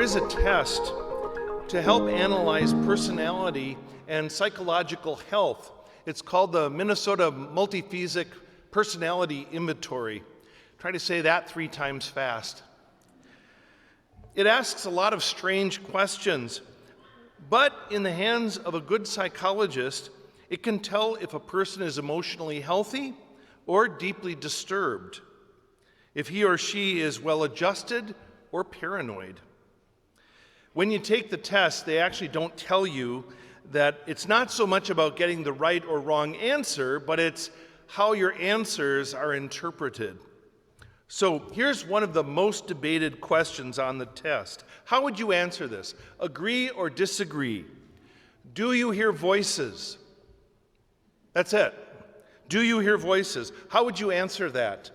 is a test to help analyze personality and psychological health. It's called the Minnesota Multiphasic Personality Inventory. Try to say that 3 times fast. It asks a lot of strange questions, but in the hands of a good psychologist, it can tell if a person is emotionally healthy or deeply disturbed, if he or she is well-adjusted or paranoid. When you take the test, they actually don't tell you that it's not so much about getting the right or wrong answer, but it's how your answers are interpreted. So here's one of the most debated questions on the test. How would you answer this? Agree or disagree? Do you hear voices? That's it. Do you hear voices? How would you answer that?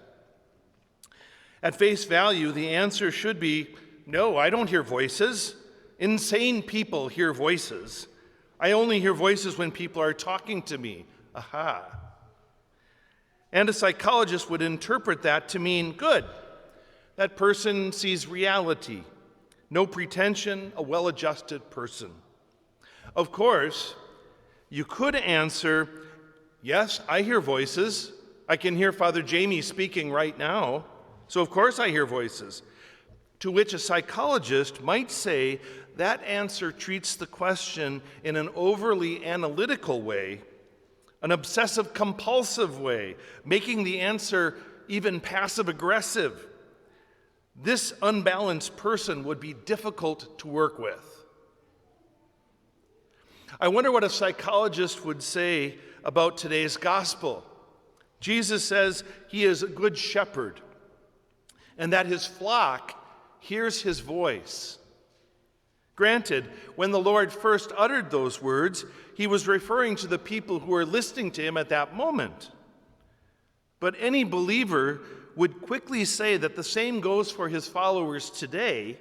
At face value, the answer should be, no, I don't hear voices. Insane people hear voices. I only hear voices when people are talking to me. Aha. And a psychologist would interpret that to mean good. That person sees reality, no pretension, a well-adjusted person. Of course, you could answer, yes, I hear voices. I can hear Father Jamie speaking right now, so of course I hear voices. To which a psychologist might say that answer treats the question in an overly analytical way, an obsessive-compulsive way, making the answer even passive-aggressive. This unbalanced person would be difficult to work with. I wonder what a psychologist would say about today's gospel. Jesus says he is a good shepherd and that his flock hears his voice. Granted, when the Lord first uttered those words, he was referring to the people who were listening to him at that moment. But any believer would quickly say that the same goes for his followers today.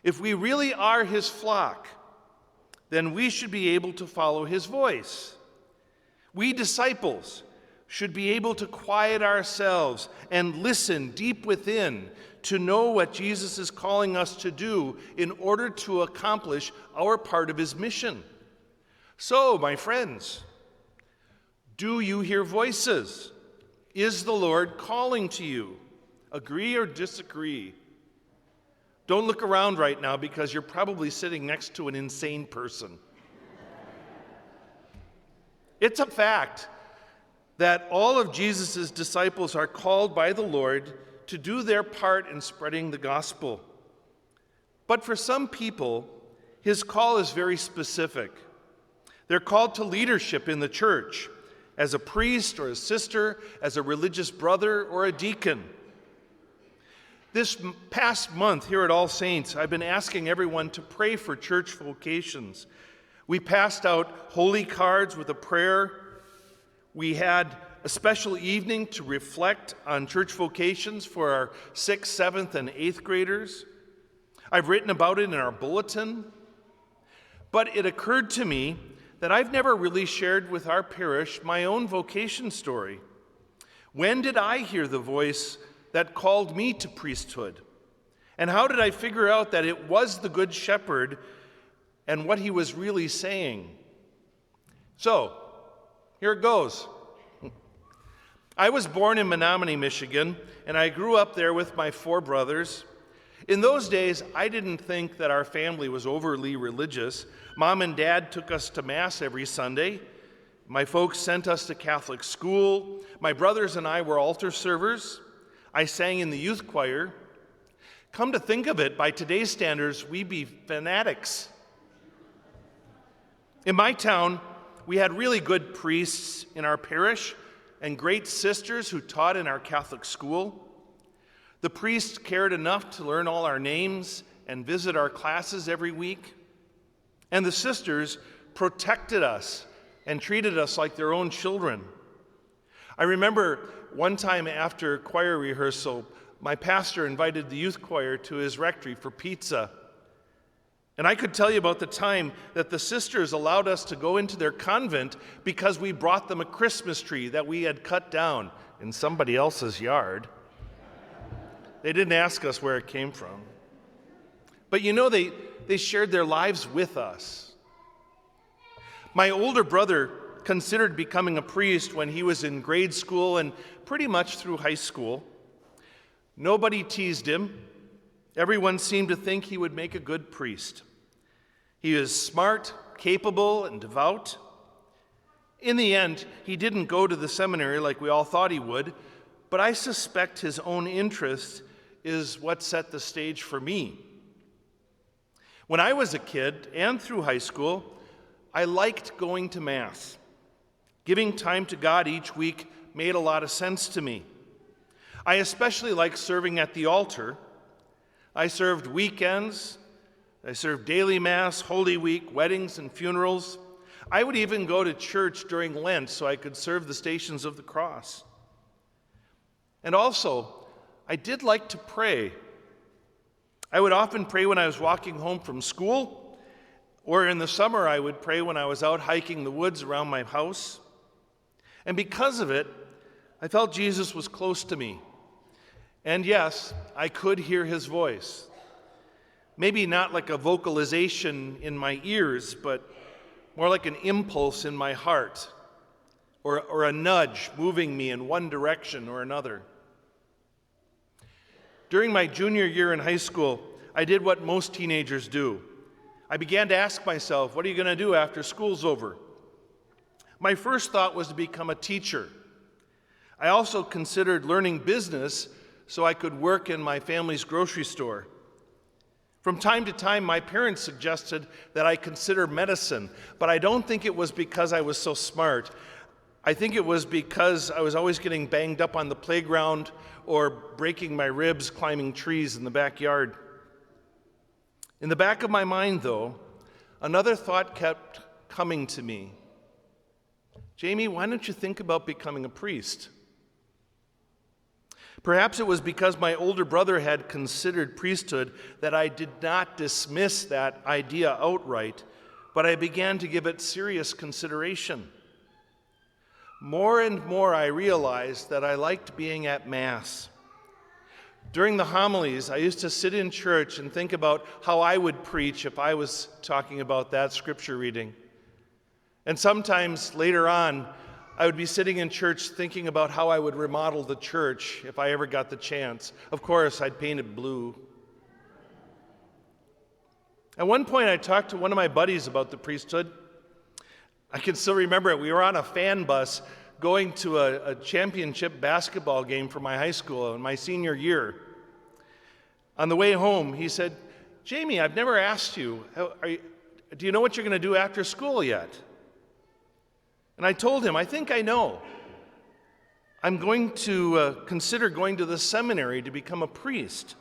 If we really are his flock, then we should be able to follow his voice. We disciples should be able to quiet ourselves and listen deep within to know what Jesus is calling us to do in order to accomplish our part of his mission. So, my friends, do you hear voices? Is the Lord calling to you? Agree or disagree? Don't look around right now because you're probably sitting next to an insane person. It's a fact that all of Jesus' disciples are called by the Lord to do their part in spreading the gospel. But for some people, his call is very specific. They're called to leadership in the church, as a priest or a sister, as a religious brother or a deacon. This past month here at All Saints, I've been asking everyone to pray for church vocations. We passed out holy cards with a prayer. We had a special evening to reflect on church vocations for our 6th, 7th, and 8th graders. I've written about it in our bulletin. But it occurred to me that I've never really shared with our parish my own vocation story. When did I hear the voice that called me to priesthood? And how did I figure out that it was the Good Shepherd and what he was really saying? So, here it goes. I was born in Menominee, Michigan, and I grew up there with my 4 brothers. In those days, I didn't think that our family was overly religious. Mom and Dad took us to Mass every Sunday. My folks sent us to Catholic school. My brothers and I were altar servers. I sang in the youth choir. Come to think of it, by today's standards, we'd be fanatics. In my town, we had really good priests in our parish and great sisters who taught in our Catholic school. The priests cared enough to learn all our names and visit our classes every week. And the sisters protected us and treated us like their own children. I remember one time after choir rehearsal, my pastor invited the youth choir to his rectory for pizza. And I could tell you about the time that the sisters allowed us to go into their convent because we brought them a Christmas tree that we had cut down in somebody else's yard. They didn't ask us where it came from. But they shared their lives with us. My older brother considered becoming a priest when he was in grade school and pretty much through high school. Nobody teased him. Everyone seemed to think he would make a good priest. He was smart, capable, and devout. In the end, he didn't go to the seminary like we all thought he would, but I suspect his own interest is what set the stage for me. When I was a kid and through high school, I liked going to Mass. Giving time to God each week made a lot of sense to me. I especially liked serving at the altar. I served weekends, I served daily Mass, Holy Week, weddings, and funerals. I would even go to church during Lent so I could serve the Stations of the Cross. And also, I did like to pray. I would often pray when I was walking home from school, or in the summer I would pray when I was out hiking the woods around my house. And because of it, I felt Jesus was close to me. And yes, I could hear his voice. Maybe not like a vocalization in my ears, but more like an impulse in my heart, or a nudge moving me in one direction or another. During my junior year in high school, I did what most teenagers do. I began to ask myself, what are you going to do after school's over? My first thought was to become a teacher. I also considered learning business so I could work in my family's grocery store. From time to time, my parents suggested that I consider medicine, but I don't think it was because I was so smart. I think it was because I was always getting banged up on the playground or breaking my ribs climbing trees in the backyard. In the back of my mind, though, another thought kept coming to me. Jamie, why don't you think about becoming a priest? Perhaps it was because my older brother had considered priesthood that I did not dismiss that idea outright, but I began to give it serious consideration. More and more I realized that I liked being at Mass. During the homilies, I used to sit in church and think about how I would preach if I was talking about that scripture reading. And sometimes later on, I would be sitting in church thinking about how I would remodel the church if I ever got the chance. Of course, I'd paint it blue. At one point, I talked to one of my buddies about the priesthood. I can still remember it. We were on a fan bus going to a championship basketball game for my high school in my senior year. On the way home, he said, Jamie, I've never asked you, do you know what you're going to do after school yet? And I told him, I think I know. I'm going to consider going to the seminary to become a priest.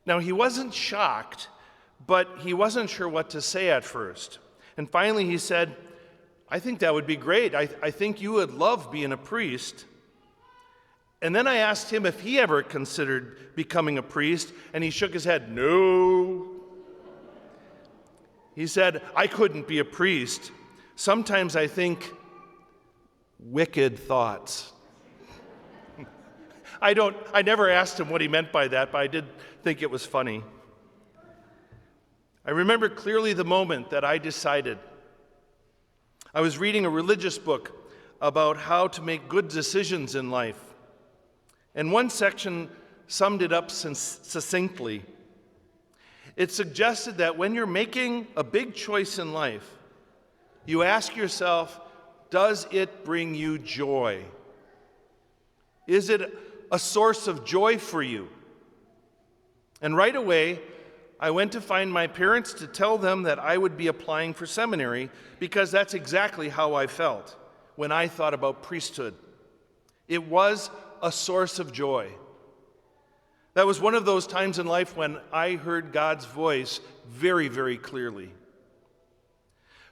Now, he wasn't shocked, but he wasn't sure what to say at first. And finally he said, I think that would be great. I think you would love being a priest. And then I asked him if he ever considered becoming a priest, and he shook his head, no. He said, I couldn't be a priest. Sometimes I think wicked thoughts. I never asked him what he meant by that, but I did think it was funny. I remember clearly the moment that I decided. I was reading a religious book about how to make good decisions in life. And one section summed it up succinctly. It suggested that when you're making a big choice in life, you ask yourself, does it bring you joy? Is it a source of joy for you? And right away, I went to find my parents to tell them that I would be applying for seminary because that's exactly how I felt when I thought about priesthood. It was a source of joy. That was one of those times in life when I heard God's voice very, very clearly.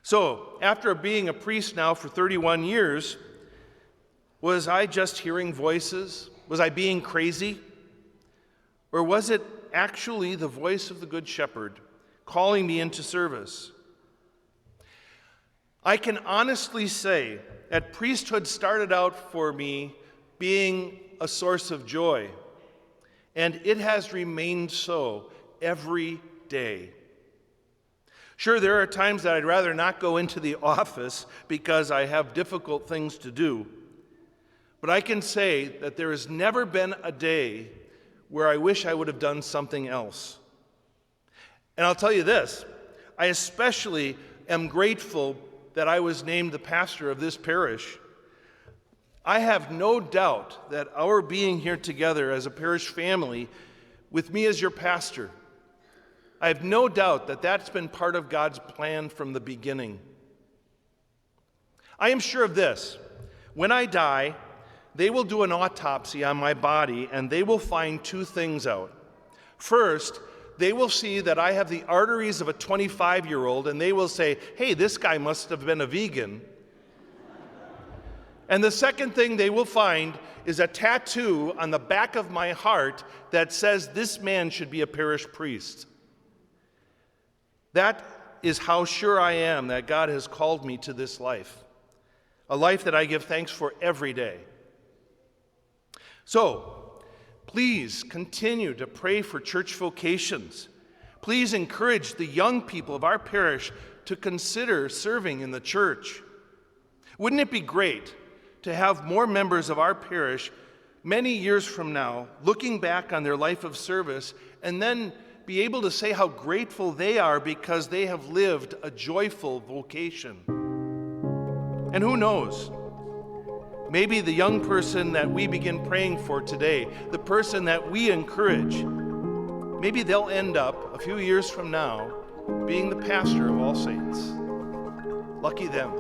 So, after being a priest now for 31 years, was I just hearing voices? Was I being crazy? Or was it actually the voice of the Good Shepherd calling me into service? I can honestly say that priesthood started out for me being a source of joy, and it has remained so every day. Sure, there are times that I'd rather not go into the office because I have difficult things to do. But I can say that there has never been a day where I wish I would have done something else. And I'll tell you this, I especially am grateful that I was named the pastor of this parish. I have no doubt that our being here together as a parish family, with me as your pastor, I have no doubt that that's been part of God's plan from the beginning. I am sure of this. When I die, they will do an autopsy on my body, and they will find two things out. First, they will see that I have the arteries of a 25-year-old, and they will say, hey, this guy must have been a vegan. And the second thing they will find is a tattoo on the back of my heart that says this man should be a parish priest. That is how sure I am that God has called me to this life, a life that I give thanks for every day. So, please continue to pray for church vocations. Please encourage the young people of our parish to consider serving in the church. Wouldn't it be great to have more members of our parish many years from now looking back on their life of service and then be able to say how grateful they are because they have lived a joyful vocation? And who knows? Maybe the young person that we begin praying for today, the person that we encourage, maybe they'll end up a few years from now being the pastor of All Saints. Lucky them.